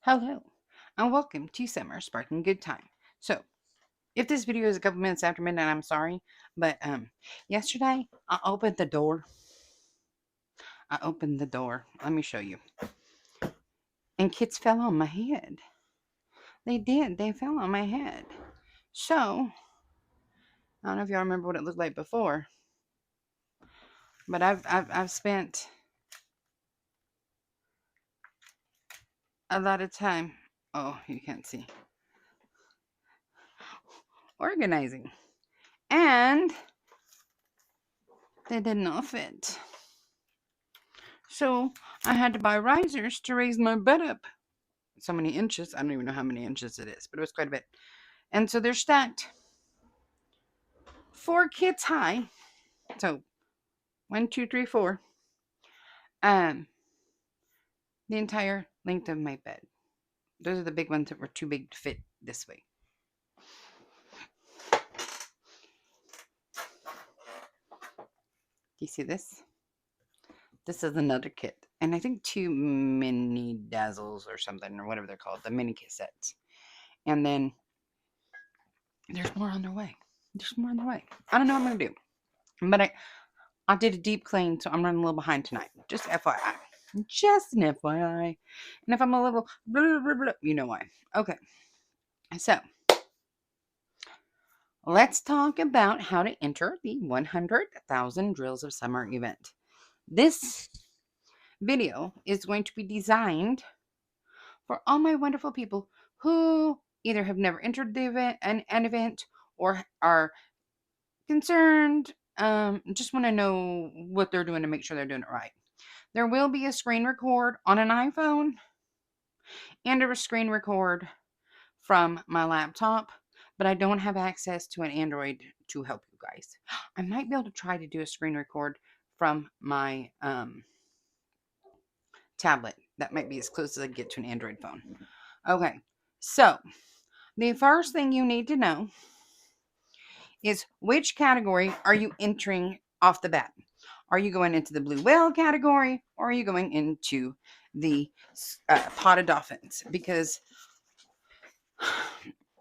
Hello, and welcome to Summer Sparkling Good Time. So, if this video is a couple minutes after midnight, I'm sorry, but yesterday I opened the door. Let me show you. And kids fell on my head. They did. They fell on my head. So, I don't know if y'all remember what it looked like before, but I've spent a lot of time. Oh, you can't see. Organizing, and they did not fit. So I had to buy risers to raise my bed up so many inches. I don't even know how many inches it is, but it was quite a bit. And so they're stacked 4 kids high. So 1, 2, 3, 4. Um, the entire length of my bed. Those are the big ones that were too big to fit this way. Do you see this? This is another kit. And I think 2 mini dazzles or something, or whatever they're called, the mini cassettes. And then there's more on their way. I don't know what I'm going to do. But I did a deep clean, so I'm running a little behind tonight. Just FYI. Just an FYI. And if I'm a little blah, blah, blah, you know why. Okay. So, let's talk about how to enter the 100,000 Drills of Summer event. This video is going to be designed for all my wonderful people who either have never entered the event, an event, or are concerned, just want to know what they're doing to make sure they're doing it right. There will be a screen record on an iPhone and a screen record from my laptop, but I don't have access to an Android to help you guys. I might be able to try to do a screen record from my tablet. That might be as close as I get to an Android phone. Okay, so the first thing you need to know is which category are you entering off the bat? Are you going into the blue whale category, or are you going into the potted dolphins? Because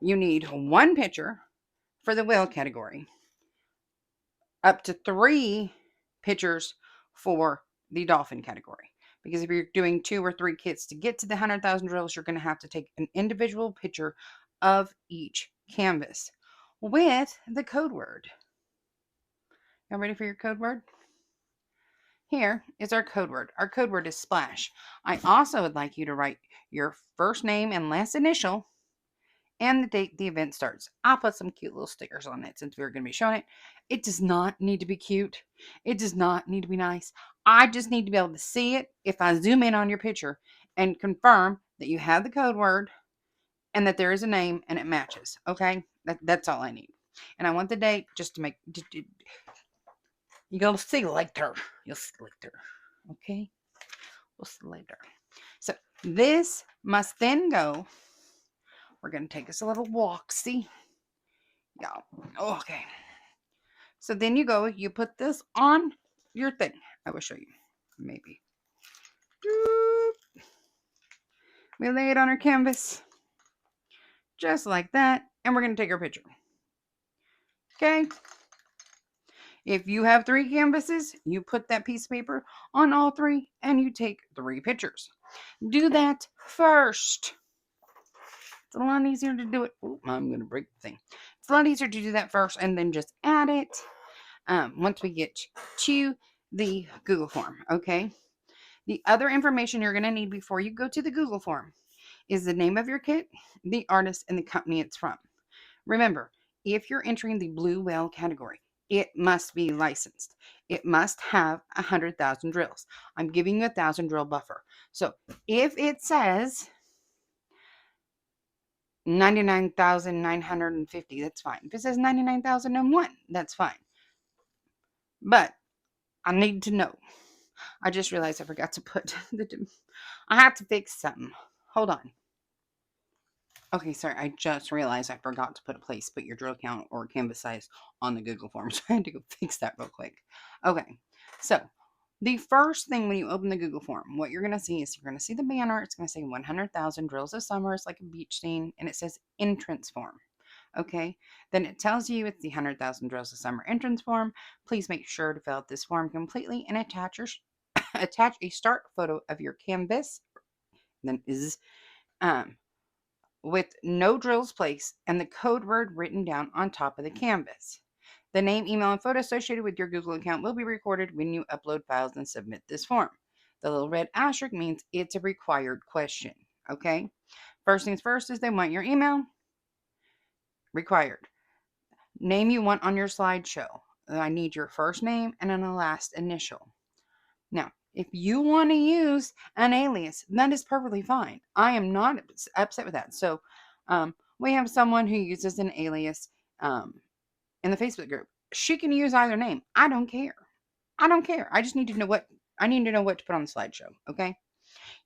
you need 1 picture for the whale category, up to 3 pictures for the dolphin category. Because if you're doing 2 or 3 kits to get to the 100,000 drills, you're going to have to take an individual picture of each canvas with the code word. Y'all ready for your code word? Here is our code word. Our code word is splash. I also would like you to write your first name and last initial and the date the event starts. I'll put some cute little stickers on it since we're going to be showing it. It does not need to be cute. It does not need to be nice. I just need to be able to see it if I zoom in on your picture and confirm that you have the code word and that there is a name and it matches. Okay? That's all I need. And I want the date just to make... You'll see later. You'll see later. Okay? We'll see later. So this must then go. We're going to take us a little walk. See? Yeah. Okay. So then you put this on your thing. I will show you. Maybe. We lay it on our canvas. Just like that. And we're going to take our picture. Okay? If you have 3 canvases, you put that piece of paper on all 3 and you take 3 pictures. Do that first. It's a lot easier to do it. Ooh, I'm going to break the thing. It's a lot easier to do that first and then just add it once we get to the Google form, okay? The other information you're going to need before you go to the Google form is the name of your kit, the artist, and the company it's from. Remember, if you're entering the blue whale category, it must be licensed. It must have 100,000 drills. I'm giving you 1,000 drill buffer. So if it says 99,950, that's fine. If it says 99,001, that's fine. But I need to know. I just realized I forgot to put I have to fix something. Hold on. Okay, sorry. I just realized I forgot to put your drill count or canvas size on the Google form. So I had to go fix that real quick. Okay. So The first thing when you open the Google form, what you're going to see is you're going to see the banner. It's going to say 100,000 drills of summer. It's like a beach scene, and it says entrance form. Okay, then it tells you it's the 100,000 drills of summer entrance form. Please make sure to fill out this form completely and attach your attach a start photo of your canvas. Then is with no drills placed and the code word written down on top of the canvas. The name, email, and photo associated with your Google account will be recorded when you upload files and submit this form. The little red asterisk means it's a required question. Okay? First things first is they want your email. Required. Name you want on your slideshow. I need your first name and then a last initial. Now, if you want to use an alias, that is perfectly fine. I am not upset with that. So, we have someone who uses an alias in the Facebook group. She can use either name. I don't care. I don't care. I just need to know what to put on the slideshow. Okay.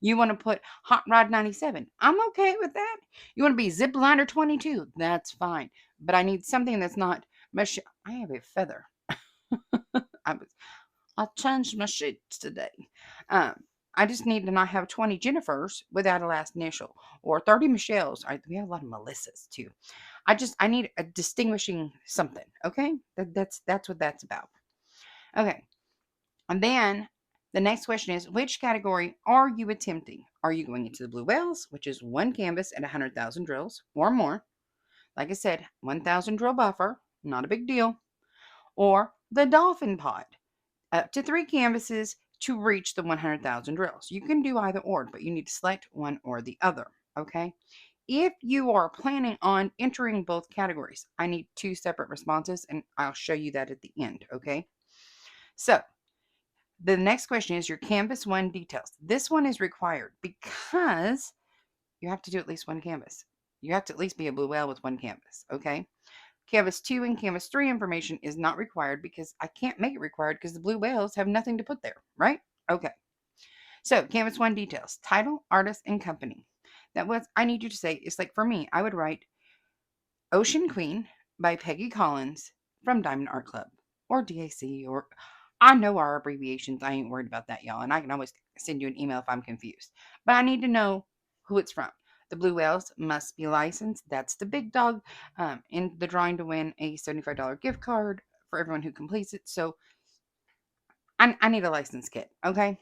You want to put Hot Rod 97. I'm okay with that. You want to be Zipliner 22. That's fine. But I need something that's not Michelle. I have a feather. I changed my sheets today. Um, I just need to not have 20 Jennifers without a last initial or 30 Michelles. We have a lot of Melissas too. I need a distinguishing something. Okay, that's what that's about. Okay, and then the next question is, which category are you attempting? Are you going into the blue whales, which is one canvas and 100,000 drills or more? Like I said, 1,000 drill buffer, not a big deal. Or the dolphin pod, up to 3 canvases to reach the 100,000 drills. You can do either or, but you need to select one or the other. Okay. If you are planning on entering both categories, I need 2 separate responses, and I'll show you that at the end. Okay. So the next question is your Canvas 1 details. This one is required because you have to do at least one canvas. You have to at least be a blue whale with one canvas. Okay. Canvas 2 and Canvas 3 information is not required because I can't make it required because the blue whales have nothing to put there, right? Okay. So Canvas 1 details, title, artist, and company. That was, I need you to say, it's like for me, I would write Ocean Queen by Peggy Collins from Diamond Art Club or DAC, or I know our abbreviations. I ain't worried about that, y'all. And I can always send you an email if I'm confused. But I need to know who it's from. The blue whales must be licensed. That's the big dog in the drawing to win a $75 gift card for everyone who completes it. So I need a license kit, okay?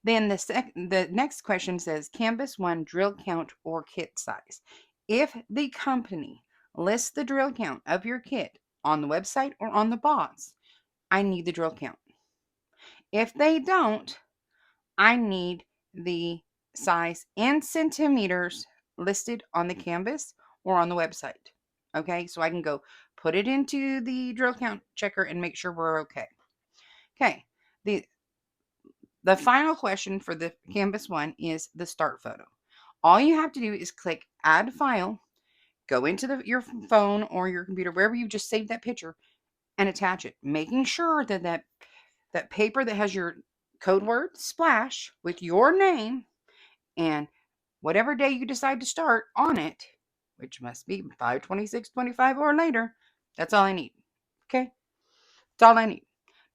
Then the next question says Canvas 1 drill count or kit size. If the company lists the drill count of your kit on the website or on the box, I need the drill count. If they don't, I need the size in centimeters listed on the canvas or on the website. Okay, so I can go put it into the drill count checker and make sure we're okay. Okay, the final question for the Canvas 1 is the start photo. All you have to do is click add file, go into your phone or your computer, wherever you just saved that picture, and attach it, making sure that that paper that has your code word splash with your name and whatever day you decide to start on it, which must be 5/26/25 or later, that's all I need. Okay? That's all I need.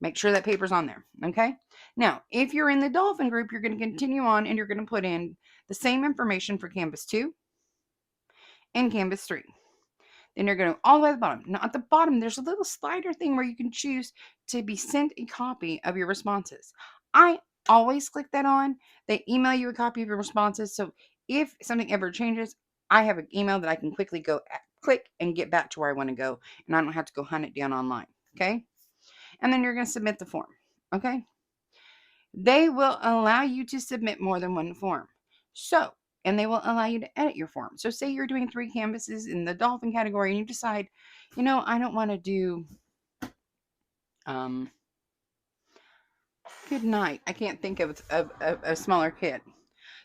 Make sure that paper's on there. Okay? Now, if you're in the dolphin group, you're going to continue on and you're going to put in the same information for Canvas 2 and Canvas 3. Then you're going to all the way to the bottom. Now, at the bottom, there's a little slider thing where you can choose to be sent a copy of your responses. I always click that on. They email you a copy of your responses. So if something ever changes, I have an email that I can quickly go click and get back to where I want to go. And I don't have to go hunt it down online. Okay. And then you're going to submit the form. Okay. They will allow you to submit more than one form. So, and they will allow you to edit your form. So say you're doing 3 canvases in the dolphin category and you decide, I don't want to do, good night. I can't think of a smaller kid.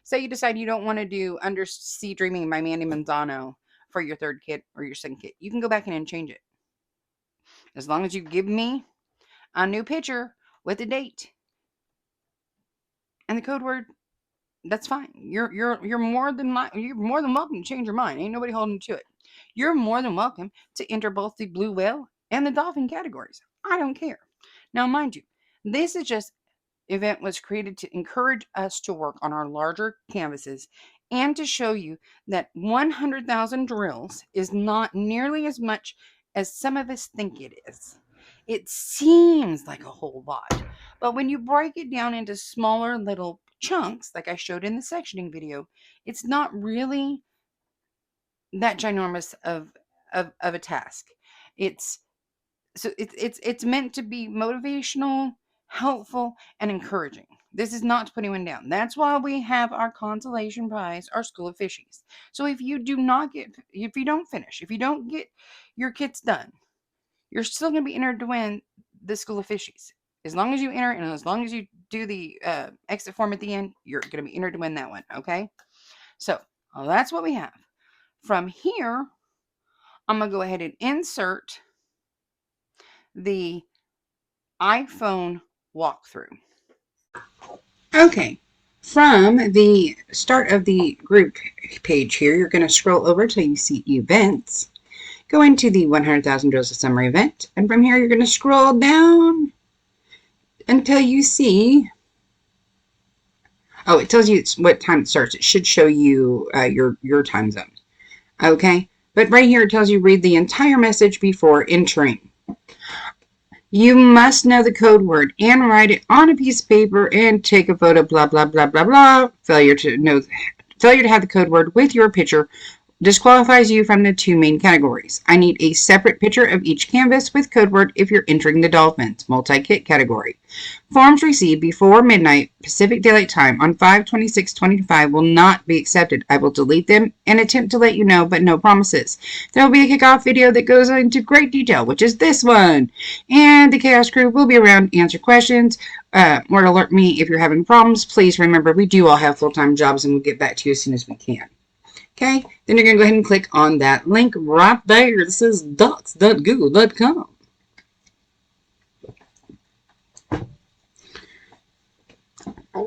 Say you decide you don't want to do Undersea Dreaming by Mandy Manzano for your 3rd kit or your 2nd kit. You can go back in and change it. As long as you give me a new picture with a date and the code word, that's fine. You're more than welcome to change your mind. Ain't nobody holding you to it. You're more than welcome to enter both the blue whale and the dolphin categories. I don't care. Now, mind you, This is just event was created to encourage us to work on our larger canvases and to show you that 100,000 drills is not nearly as much as some of us think it is. It seems like a whole lot, but when you break it down into smaller little chunks, like I showed in the sectioning video, it's not really that ginormous of a task. It's it's meant to be motivational, helpful, and encouraging. This is not to put anyone down. That's why we have our consolation prize, our School of Fishies. So if you don't finish, if you don't get your kits done, you're still going to be entered to win the School of Fishies. As long as you enter and as long as you do the exit form at the end, you're going to be entered to win that one. Okay. So that's what we have. From here, I'm going to go ahead and insert the iPhone walkthrough. Okay, from the start of the group page here, you're going to scroll over till you see events. Go into the 100,000 Drills of Summer event, and from here you're going to scroll down until you see, it tells you what time it starts. It should show you your time zone. Okay, but right here it tells you read the entire message before entering. You must know the code word and write it on a piece of paper and take a photo, blah, blah, blah, blah, blah. Failure to have the code word with your picture disqualifies you from the two main categories. I need a separate picture of each canvas with code word if you're entering the Dolphins multi-kit category. Forms received before midnight Pacific Daylight Time on 5/26/25 will not be accepted. I will delete them and attempt to let you know, but no promises. There will be a kickoff video that goes into great detail, which is this one. And the Chaos Crew will be around to answer questions or alert me if you're having problems. Please remember, we do all have full-time jobs and we'll get back to you as soon as we can. Okay, then you're going to go ahead and click on that link right there. This is docs.google.com.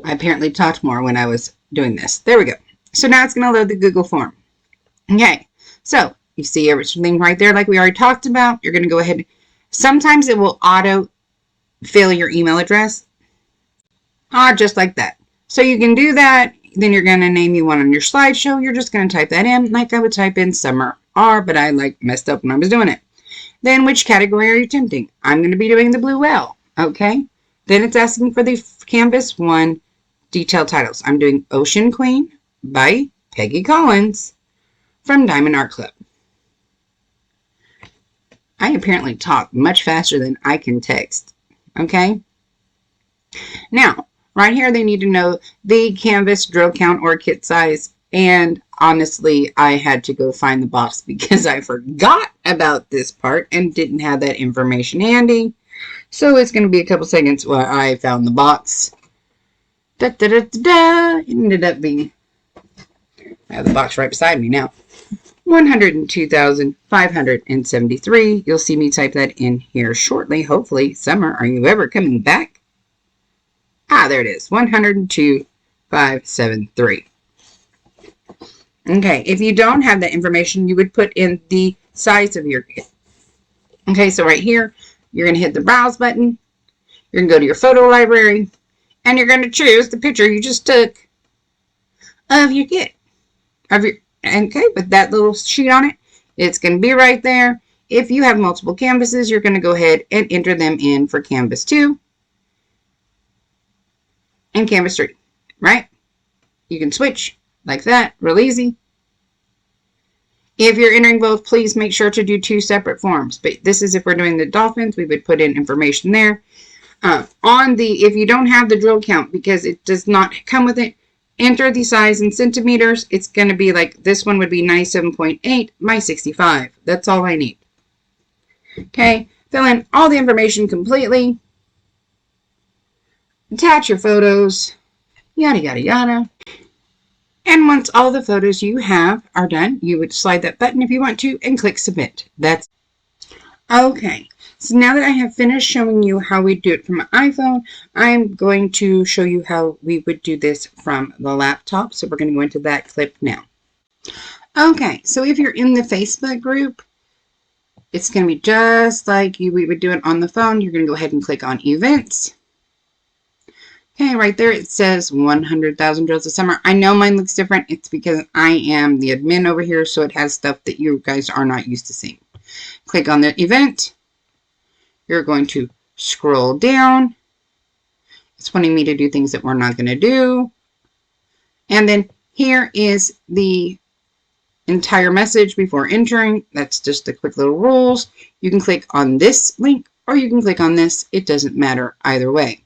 I apparently talked more when I was doing this. There we go. So now it's going to load the Google form. Okay, so you see everything right there like we already talked about. You're going to go ahead. Sometimes it will auto fill your email address. Just like that. So you can do that. Then you're going to name you one on your slideshow. You're just going to type that in like I would type in Summer R, but I messed up when I was doing it. Then which category are you attempting? I'm going to be doing the blue whale. Okay. Then it's asking for the Canvas 1 detailed titles. I'm doing Ocean Queen by Peggy Collins from Diamond Art Club. I apparently talk much faster than I can text. Okay. Now, right here, they need to know the canvas drill count or kit size. And honestly, I had to go find the box because I forgot about this part and didn't have that information handy. So it's going to be a couple seconds while I found the box. It ended up being, I have the box right beside me now. 102,573. You'll see me type that in here shortly. Hopefully, Summer, are you ever coming back? There it is. 102,573. Okay, if you don't have that information, you would put in the size of your kit. Okay, so right here, you're going to hit the browse button. You're going to go to your photo library, and you're going to choose the picture you just took of your kit. Okay, with that little sheet on it, it's going to be right there. If you have multiple canvases, you're going to go ahead and enter them in for Canvas 2 and Canvas 3, right? You can switch like that, real easy. If you're entering both, please make sure to do 2 separate forms. But this is if we're doing the Dolphins, we would put in information there. If you don't have the drill count because it does not come with it, enter the size in centimeters. It's going to be like this one would be 97.8 by 65. That's all I need. Okay, fill in all the information completely. Attach your photos, yada, yada, yada. And once all the photos you have are done, you would slide that button if you want to and click submit. That's okay. So now that I have finished showing you how we do it from an iPhone, I'm going to show you how we would do this from the laptop. So we're going to go into that clip now. Okay, so if you're in the Facebook group, it's going to be just like we would do it on the phone. You're going to go ahead and click on events. Okay, right there it says 100,000 drills a summer. I know mine looks different. It's because I am the admin over here, so it has stuff that you guys are not used to seeing. Click on the event. You're going to scroll down. It's wanting me to do things that we're not going to do. And then here is the entire message before entering. That's just the quick little rules. You can click on this link or you can click on this. It doesn't matter either way.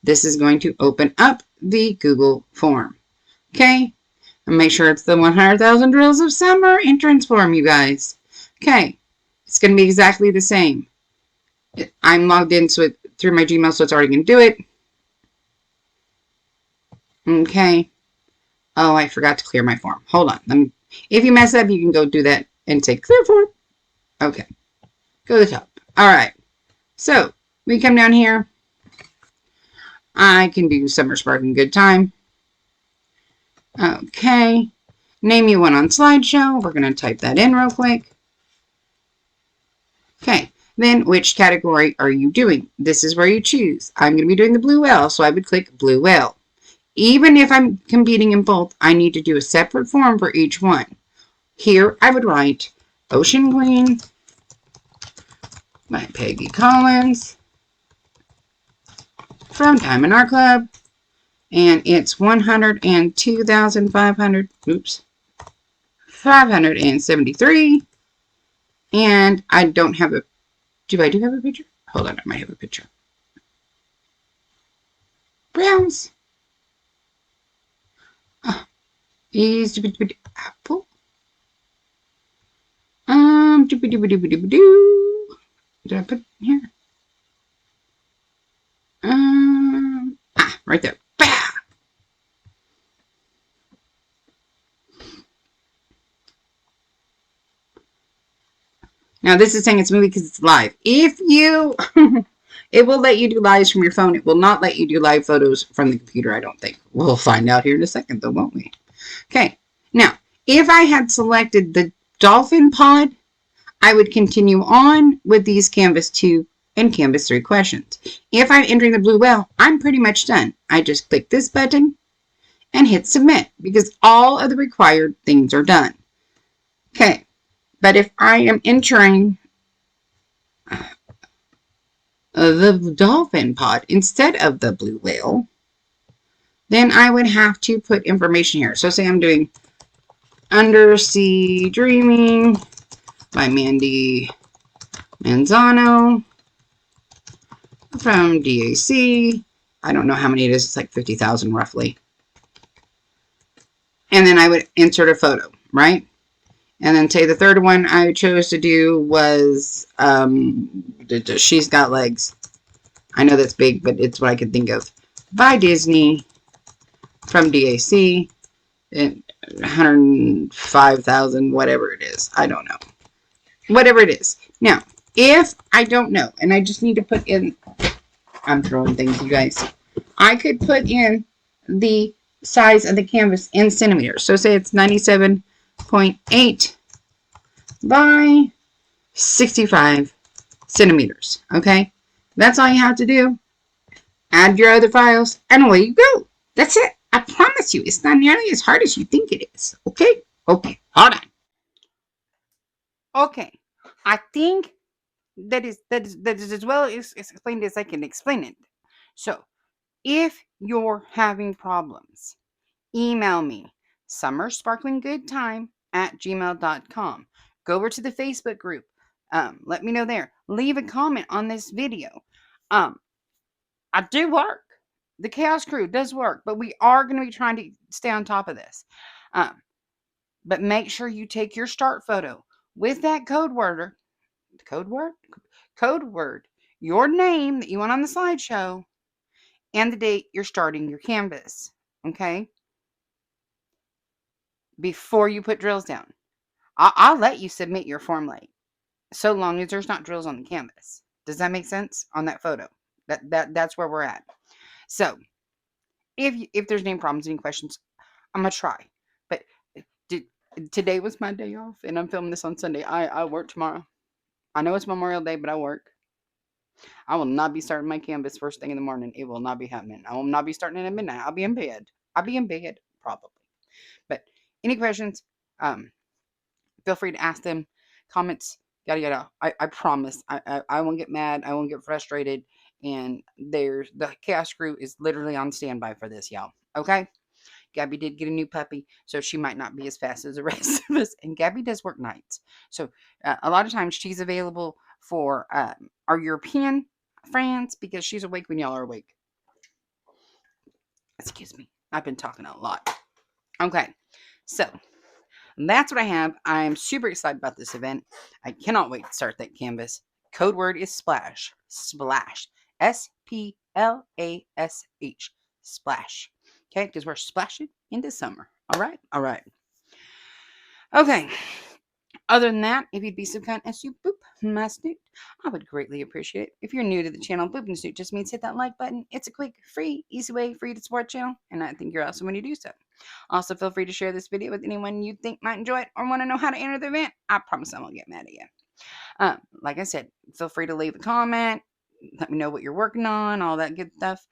This is going to open up the Google form. Okay, and make sure it's the 100,000 drills of summer entrance form, you guys. Okay, it's going to be exactly the same. I'm logged in through my Gmail, so it's already going to do it. Okay. Oh, I forgot to clear my form. Hold on. If you mess up, you can go do that and say clear form. Okay. Go to the top. All right. So we come down here. I can do Summer Sparkling Good Time. Okay. Name you one on slideshow. We're going to type that in real quick. Okay. Then which category are you doing? This is where you choose. I'm going to be doing the blue whale, so I would click blue whale. Even if I'm competing in both, I need to do a separate form for each one. Here I would write Ocean Queen by Peggy Collins from Diamond Art Club. And it's 102,500, 573. And I don't have a, do I do have a picture? Hold on, I might have a picture. Browns. Oh, apple. Did I put here? Right there. Bah! Now this is saying it's movie because it's live. If you, it will let you do lives from your phone. It will not let you do live photos from the computer, I don't think. We'll find out here in a second though, won't we? Okay. Now, if I had selected the dolphin pod, I would continue on with these Canvas 2 and Canvas 3 questions. If I'm entering the blue whale, I'm pretty much done. I just click this button and hit submit because all of the required things are done. Okay. But if I am entering the dolphin pod instead of the blue whale, then I would have to put information here. So say I'm doing Undersea Dreaming by Mandy Manzano from DAC. I don't know how many it is. It's like 50,000 roughly. And then I would insert a photo, right? And then say the third one I chose to do was She's Got Legs. I know that's big, but it's what I could think of. By Disney from DAC. 105,000, whatever it is. I don't know. Whatever it is. Now, if I don't know, and I just need to put in, I'm throwing things, you guys. I could put in the size of the canvas in centimeters. So say it's 97.8 by 65 centimeters. Okay? That's all you have to do. Add your other files, and away you go. That's it. I promise you, it's not nearly as hard as you think it is. Okay? Okay. Hold on. Okay. I think that is as well explained as I can explain it. So, if you're having problems, email me, summerssparklinggoodtime@gmail.com. Go over to the Facebook group. Let me know there. Leave a comment on this video. I do work. The Chaos Crew does work, but we are going to be trying to stay on top of this. But make sure you take your start photo with that code word, your name that you want on the slideshow, and the date you're starting your canvas. Okay? Before you put drills down. I'll let you submit your form late, so long as there's not drills on the canvas. Does that make sense on that photo? That's where we're at. So, if there's any problems, any questions, I'm gonna try. But today was my day off, and I'm filming this on Sunday. I work tomorrow. I know it's Memorial Day, but I work. I will not be starting my canvas first thing in the morning. It will not be happening. I will not be starting it at midnight. I'll be in bed. I'll be in bed probably. But any questions? Um, Feel free to ask them. Comments, yada yada. I promise. I won't get mad. I won't get frustrated. And there's the chaos crew is literally on standby for this, y'all. Okay? Gabby did get a new puppy, so she might not be as fast as the rest of us. And Gabby does work nights. So a lot of times she's available for our European friends because she's awake when y'all are awake. Excuse me. I've been talking a lot. Okay. So that's what I have. I'm super excited about this event. I cannot wait to start that canvas. Code word is splash. Splash. SPLASH. Splash. Okay, because we're splashing into summer. All right? All right. Okay. Other than that, if you'd be so kind as to boop my snoot, I would greatly appreciate it. If you're new to the channel, booping snoot just means hit that like button. It's a quick, free, easy way for you to support the channel, and I think you're awesome when you do so. Also, feel free to share this video with anyone you think might enjoy it or want to know how to enter the event. I promise I won't get mad at you. Like I said, feel free to leave a comment. Let me know what you're working on, all that good stuff.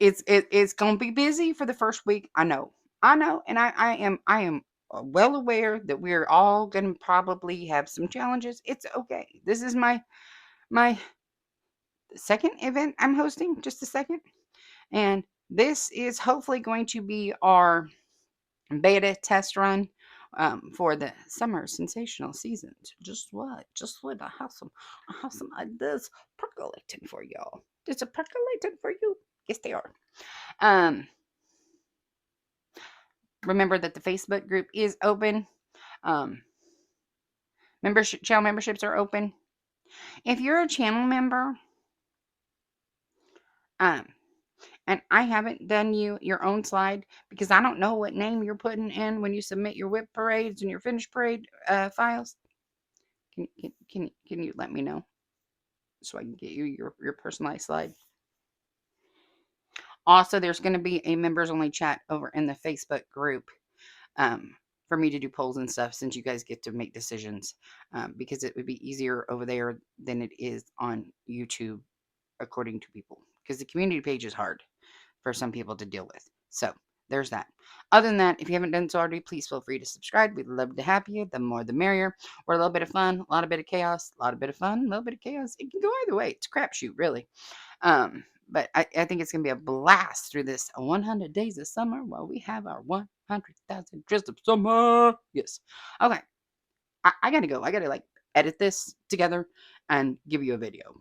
It's gonna be busy for the first week. I know, and I am well aware that we're all gonna probably have some challenges. It's okay. This is my second event I'm hosting, just a second, and this is hopefully going to be our beta test run for the summer sensational season. Just what? I have some ideas percolating for y'all. Is it percolating for you? Yes, they are. Remember that the Facebook group is open. Channel memberships are open. If you're a channel member, and I haven't done your own slide because I don't know what name you're putting in when you submit your whip parades and your finished parade files. Can you let me know so I can get you your personalized slide? Also, there's going to be a members only chat over in the Facebook group for me to do polls and stuff, since you guys get to make decisions, because it would be easier over there than it is on YouTube, according to people, because the community page is hard for some people to deal with. So there's that. Other than that, if you haven't done so already, please feel free to subscribe. We'd love to have you. The more the merrier. We're a little bit of fun, a lot of bit of chaos, a lot of bit of fun, a little bit of chaos. It can go either way. It's a crapshoot, really. But I think it's going to be a blast through this 100 days of summer while we have our 100,000 dressed of summer. Yes. Okay. I got to go. I got to like edit this together and give you a video.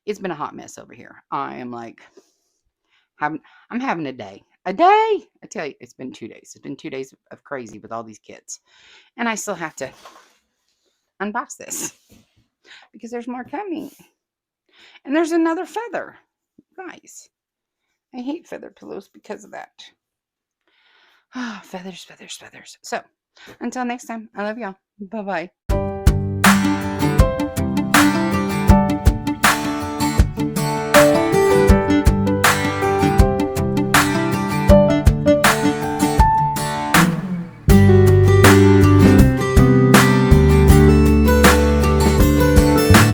It's been a hot mess over here. I am like, I'm having a day. A day! I tell you, it's been 2 days. It's been 2 days of crazy with all these kids. And I still have to unbox this because there's more coming. And there's another feather. Guys, I hate feather pillows because of that. Ah, feathers, feathers, feathers. So, until next time, I love y'all. Bye-bye.